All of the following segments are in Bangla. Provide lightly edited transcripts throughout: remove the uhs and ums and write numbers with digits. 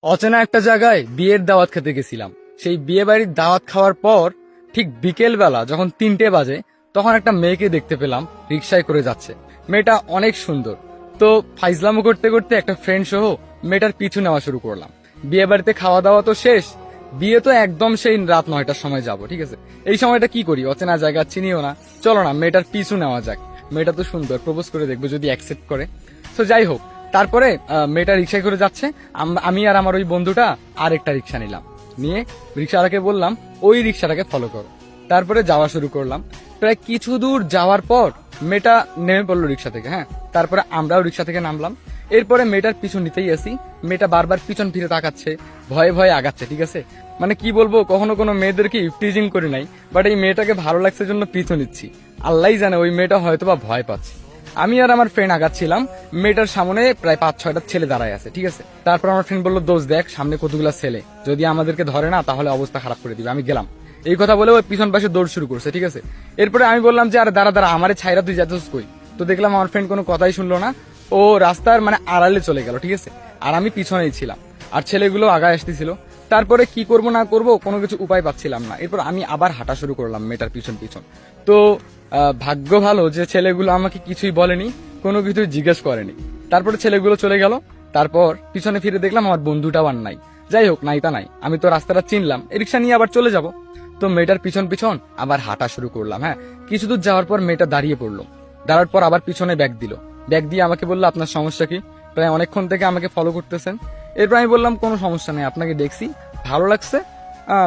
অচেনা একটা জায়গায় বিয়ের দাওয়াত খেতে গেছিলাম। সেই বিয়ে বাড়ির দাওয়াত খাওয়ার পর ঠিক বিকেল বেলা যখন 3টে বাজে তখন একটা মেয়েকে দেখতে পেলাম রিক্সায় করে যাচ্ছে। মেয়েটা অনেক সুন্দর। তো ফাইজলামো করতে করতে একটা ফ্রেন্ড সহ মেয়েটার পিছু নেওয়া শুরু করলাম। বিয়ে বাড়িতে খাওয়া দাওয়া তো শেষ, বিয়ে তো একদম সেই রাত 9টার সময় যাব। ঠিক আছে, এই সময়টা কি করি, অচেনা জায়গা চিনিও না, চলো না মেয়েটার পিছু নেওয়া যাক। মেয়েটা তো সুন্দর, প্রপোজ করে দেখবো যদি অ্যাকসেপ্ট করে। তো যাই হোক, তারপরে মেয়েটা রিক্সায় করে যাচ্ছে, আমি আর আমার ওই বন্ধুটা আরেকটা রিক্সা নিলাম, নিয়ে রিক্সাওয়ালাকে বললাম ওই রিক্সাটাকে ফলো করো। তারপরে যাওয়া শুরু করলাম। প্রায় কিছু দূর যাওয়ার পর মেয়েটা নেমে পড়লো রিক্সা থেকে। হ্যাঁ, তারপরে আমরাও রিক্সা থেকে নামলাম। এরপরে মেয়েটার পিছন নিতেই আসি, মেয়েটা বারবার পিছন ফিরে তাকাচ্ছে, ভয়ে ভয়ে আগাচ্ছে। ঠিক আছে, মানে কি বলবো, কখনো কোনো মেয়েদেরকে ইফটিজিং করি নাই, বাট এই মেয়েটাকে ভালো লাগছে জন্য পিছু নিচ্ছি। আল্লাহ জানে ওই মেয়েটা হয়তোবা ভয় পাচ্ছে। আমি আর আমার ফ্রেন্ড আগাচ্ছিলাম, মেয়েটার সামনে প্রায় 5-6টা ছেলে দাঁড়ায় আছে। ঠিক আছে, তারপর আমার ফ্রেন্ড বললো দোস্ত দেখ সামনে কতগুলা ছেলে, যদি আমাদেরকে ধরে না তাহলে অবস্থা খারাপ করে দিবে। আমি গেলাম, এই কথা বলে ওই পিছন পাশে দৌড় শুরু করছে। ঠিক আছে, এরপরে আমি বললাম যে আরে দাঁড়া দাঁড়া, আমারে ছাইরা তুই যাচ্ছিস কই? তো দেখলাম আমার ফ্রেন্ড কোনো কথাই শুনলো না, ও রাস্তার মানে আড়ালে চলে গেল। ঠিক আছে, আর আমি পিছনেই ছিলাম, আর ছেলেগুলো আগায় আসতেছিল। তারপরে কি করব না করব কোনো কিছু উপায় পাচ্ছিলাম না। এরপর আমি আবার হাঁটা শুরু করলাম মেয়েটার পিছন পিছন। তো ভাগ্য ভালো যে ছেলেগুলো আমাকে কিছুই বলেনি, কোনো কিছুই জিজ্ঞেস করেনি। তারপরে ছেলেগুলো চলে গেল। তারপর পিছনে ফিরে দেখলাম আমার বন্ধুটাও আর নাই। যাই হোক, নাই তা নাই, আমি তো রাস্তাটা চিনলাম, রিক্সা নিয়ে আবার চলে যাব। তো মেয়েটার পিছন পিছন আবার হাঁটা শুরু করলাম। হ্যাঁ, কিছু দূর যাওয়ার পর মেয়েটা দাঁড়িয়ে পড়লো। দাঁড়ার পর আবার পিছনে ব্যাগ দিল, ব্যাগ দিয়ে আমাকে বললো আপনার সমস্যা কি, প্রায় অনেকক্ষণ থেকে আমাকে ফলো করতেছেন। এরপর আমি বললাম কোনো সমস্যা নেই, আপনাকে দেখছি ভালো লাগছে,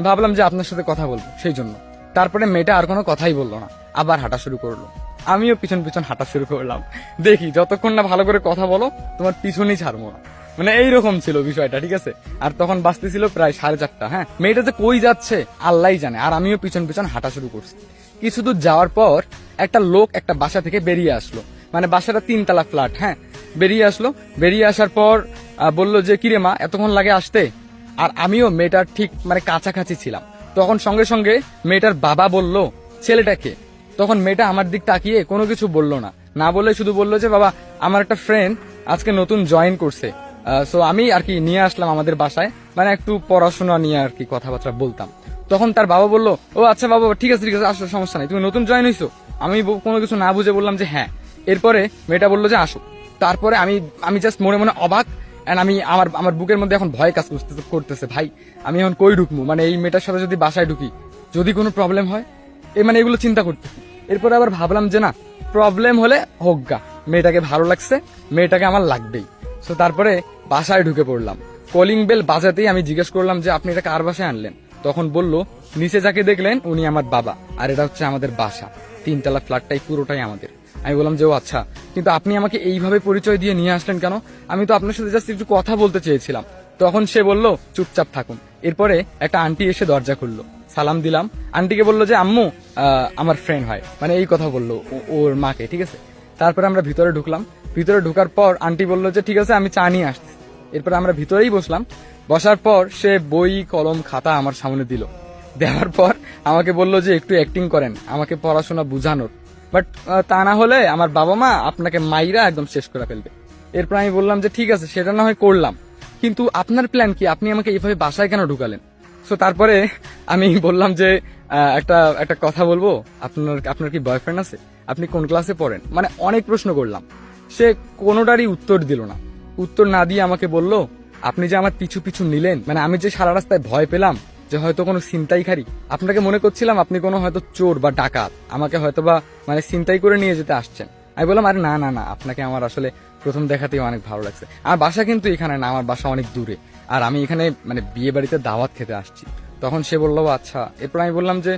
ভাবলাম যে আপনার সাথে কথা বলবো সেই জন্য। তারপরে মেয়েটা আর কোনো কথাই বললো না, আবার হাঁটা শুরু করলো। আমিও পিছন পিছন হাঁটা শুরু করলাম, দেখি যতক্ষণ না ভালো করে কথা বলো তোমার পিছনেই ছাড়বো না, মানে এইরকম ছিল বিষয়টা। ঠিক আছে, আর তখন বাজতেছিল প্রায় 4:30। হ্যাঁ, মেয়েটা যে কই যাচ্ছে আল্লাহই জানে, আর আমিও পিছন পিছন হাঁটা শুরু করছি। কিছু দূর যাওয়ার পর একটা লোক একটা বাসা থেকে বেরিয়ে আসলো, মানে বাসাটা 3তলা ফ্ল্যাট। হ্যাঁ, বেরিয়ে আসলো, বেরিয়ে আসার পর বললো যে কিরে মা এতক্ষণ লাগে আসতে? আর আমিও মেয়েটার ঠিক মানে কাছাকাছি ছিলাম। তখন সঙ্গে সঙ্গে মেয়েটার বাবা বলল ছেলেটাকে। তখন মেয়েটা আমার দিক তাকিয়ে কোনো কিছু বললো না, না বলে শুধু বললো যে বাবা আমার একটা ফ্রেন্ড আজকে নতুন জয়েন করছে, সো আমি আর কি নিয়ে আসলাম আমাদের বাসায়, মানে একটু পড়াশোনা নিয়ে আর কি কথাবার্তা বলতাম। তখন তার বাবা বললো ও আচ্ছা বাবা ঠিক আছে ঠিক আছে, আসো সমস্যা নেই, তুমি নতুন জয়েন হইছো? আমি কোনো কিছু না বুঝে বললাম যে হ্যাঁ। এরপরে মেয়েটা বললো যে আসো। তারপরে আমি জাস্ট মনে মনে অবাক, এন্ড আমি আমার বুকের মধ্যে এখন ভয় কাজ করতেছে। ভাই আমি এখন কই ঢুকবো, মানে এই মেয়েটার সাথে যদি বাসায় ঢুকি, যদি কোনো প্রবলেম হয়, মানে এগুলো চিন্তা করতেছি। এরপরে আবার ভাবলাম যে না, প্রবলেম হলে হোক গা, মেয়েটাকে ভালো লাগছে, মেয়েটাকে আমার লাগবেই। তো তারপরে বাসায় ঢুকে পড়লাম। কলিং বেল বাজাতেই আমি জিজ্ঞেস করলাম যে আপনি এটা কার বাসায় আনলেন? তখন বলল নিচে যাকে দেখলেন উনি আমার বাবা, আর এটা হচ্ছে আমাদের বাসা, 3তলা ফ্ল্যাটটাই পুরোটাই আমাদের। আমি বললাম যে ও আচ্ছা, কিন্তু আপনি আমাকে এইভাবে পরিচয় দিয়ে নিয়ে আসলেন কেন? আমি তো আপনার সাথে জাস্ট একটু কথা বলতে চেয়েছিলাম। তখন সে বলল চুপচাপ থাকুন। এরপরে একটা আন্টি এসে দরজা খুললো, সালাম দিলাম। আন্টিকে বললো যে আম্মু আমার ফ্রেন্ড হয়, মানে এই কথা বললো ওর মাকে। ঠিক আছে, তারপরে আমরা ভিতরে ঢুকলাম। ভিতরে ঢোকার পর আন্টি বললো যে ঠিক আছে আমি চা নিয়ে আসছি। এরপর আমরা ভিতরেই বসলাম। বসার পর সে বই কলম খাতা আমার সামনে দিল, দেওয়ার পর আমাকে বললো যে একটু অ্যাক্টিং করেন, আমাকে পড়াশোনা বুঝানোর, বাট তা না হলে আমার বাবা মা আপনাকে মাইরা একদম শেষ করে ফেলবে। এরপর আমি বললাম যে ঠিক আছে সেটা না হয় করলাম, কিন্তু আপনার প্ল্যান কি, আপনি আমাকে এইভাবে বাসায় কেন ঢুকালেন? তো তারপরে আমি বললাম যে একটা কথা বলবো, আপনার কি বয়ফ্রেন্ড আছে? আপনি কোন ক্লাসে পড়েন? মানে অনেক প্রশ্ন করলাম, সে কোনোটারই উত্তর দিল না। উত্তর না দিয়ে আমাকে বলল আপনি যে আমার পিছু পিছু নিলেন, মানে আমি যে সারা রাস্তায় ভয় পেলাম যে হয়তো কোনো ছিনতাইকারী, আপনাকে মনে করছিলাম আপনি কোনো হয়তো চোর বা ডাকাত, আমাকে হয়তো বা মানে ছিনতাই করে নিয়ে যেতে আসছেন। আমি বললাম আরে না না না, আপনাকে আমার আসলে প্রথম দেখাতেই অনেক ভালো লাগছে। আমার বাসা কিন্তু এখানে না, আমার বাসা অনেক দূরে, আর আমি এখানে মানে বিয়ে বাড়িতে দাওয়াত খেতে আসছি। তখন সে বললো আচ্ছা। এরপর আমি বললাম যে